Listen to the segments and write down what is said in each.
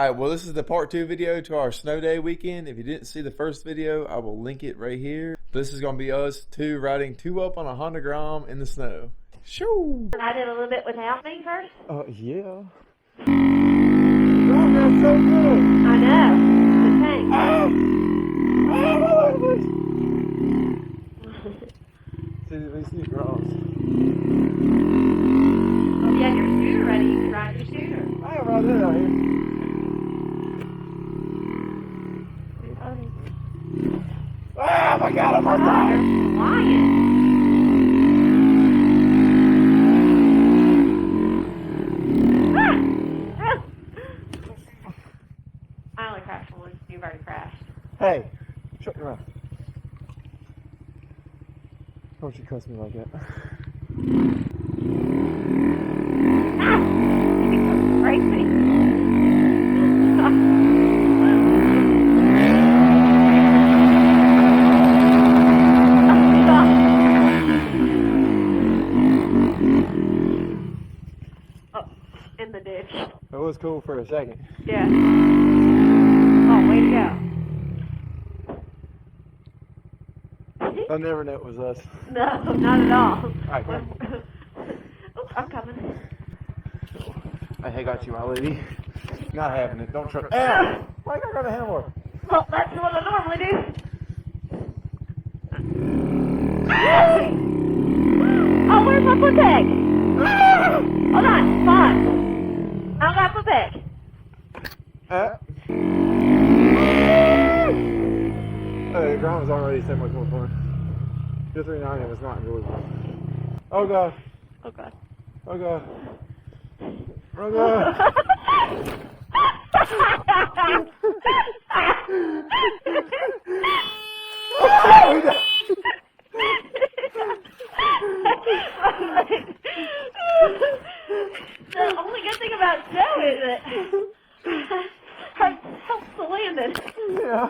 Alright, well this is the part 2 video to our snow day weekend. If you didn't see the first video, I will link it right here. This is going to be us two riding 2-up on a Honda Grom in the snow. Shoo! I did a little bit without me first. Yeah. Oh, that's so good! I know. The tank. See, at least these Groms. Oh, you have your scooter ready. You can ride your scooter. I ain't ride that out here. Oh my God, I'm on fire! Flying. I only crashed once. You've already crashed. Hey, shut your mouth. Don't you cuss me like that. Ah! You're crazy. In the ditch. It was cool for a second. Yeah. Oh, way to go. I never knew it was us. No, not at all. Alright, come on. Oh, I'm coming. I got you, my lady. Not having it. Don't try. Ow! Why I got a handlebar? Well, that's what I normally do. Oh, where's my foot peg? Hold on, pause. I don't got foot peg. Oh, the ground was already so much more fun. 239 was not enjoyable. Oh God. Oh God. Oh God. Oh God. The only good thing about snow is it helps the landing. Yeah.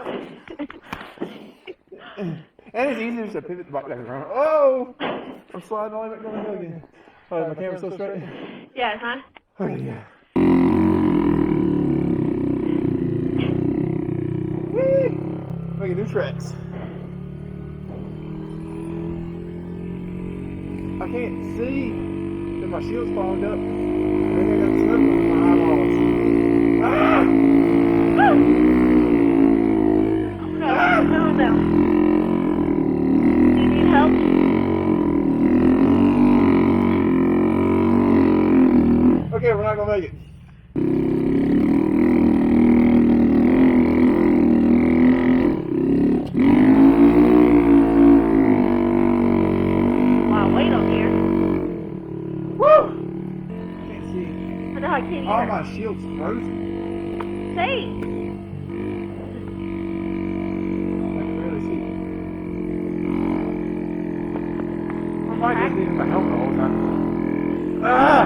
And it's easier to pivot the bike back around. Oh! I'm sliding all the way back down the hill again. Oh, my camera's still straight? Yeah, huh? Okay, yeah. Whee! Making new tracks. I can't see because my shield's fogged up. I think I got snow on my eyeballs. Ah! Oh no, no. Do you need help? Okay, we're not gonna make it. Wow, wait on here. Woo! Can't see. I know I can't Oh, either. my shield's frozen. Say. I can barely see. My mic isn't even my helmet the whole time. Ah!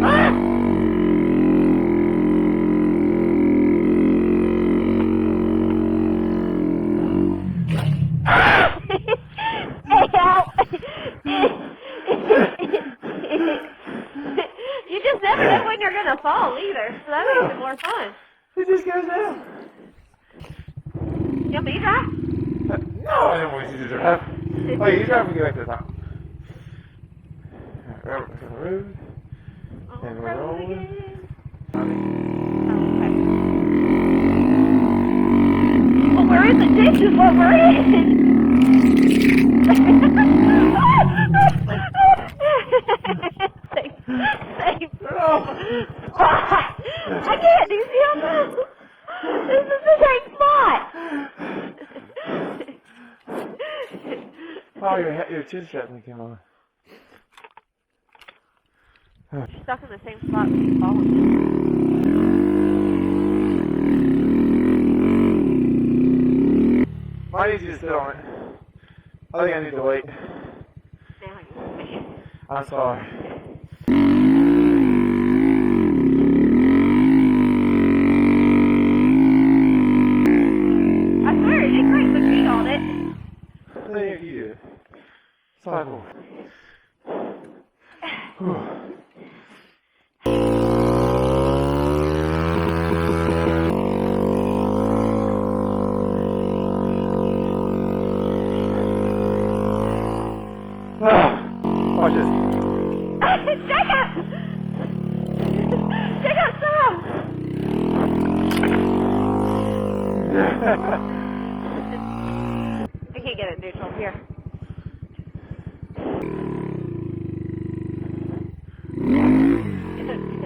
Ah! You just never know when you're gonna fall either, so that makes it more fun. It just goes down. You want me to drive? No, I didn't want you to drive. Oh, you drive and get back to the top. Alright, we're on the road. And we're rolling. Well, we're in the ditch is what we're in. Safe. I can't. Do you see how this? This is the same spot. Oh, your chin strap thing came on. Stuck in the same spot when he's falling. Why did you sit on it? I think I need to wait. Now you see. I'm sorry. I swear, it did great with me on it. Thank you. Sidewalk. Whew. Jacob! Jacob, stop! I can't get it neutral. Here.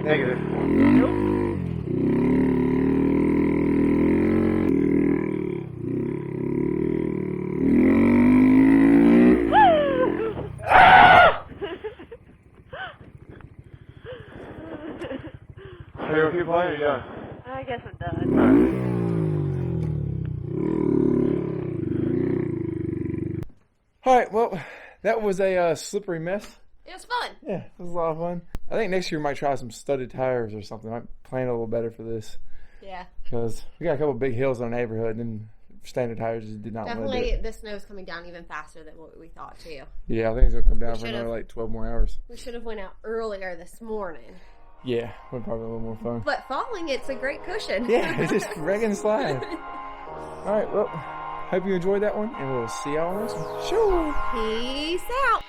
Negative. Nope. Are you okay playing or you done? I guess I'm done. Alright, well, that was a slippery mess. It was fun. Yeah, it was a lot of fun. I think next year we might try some studded tires or something. I might plan a little better for this. Yeah. Because we got a couple big hills in our neighborhood and standard tires just did not want to do Definitely, it. the snow's coming down even faster than what we thought, too. Yeah, I think it's going to come down We for should've- another like 12 more hours. We should have went out earlier this morning. Yeah, would probably be a little more fun. But falling, it's a great cushion. Yeah, it's just wreck and slide. Alright, well, hope you enjoyed that one, and we'll see y'all next one. Shoo! Peace out.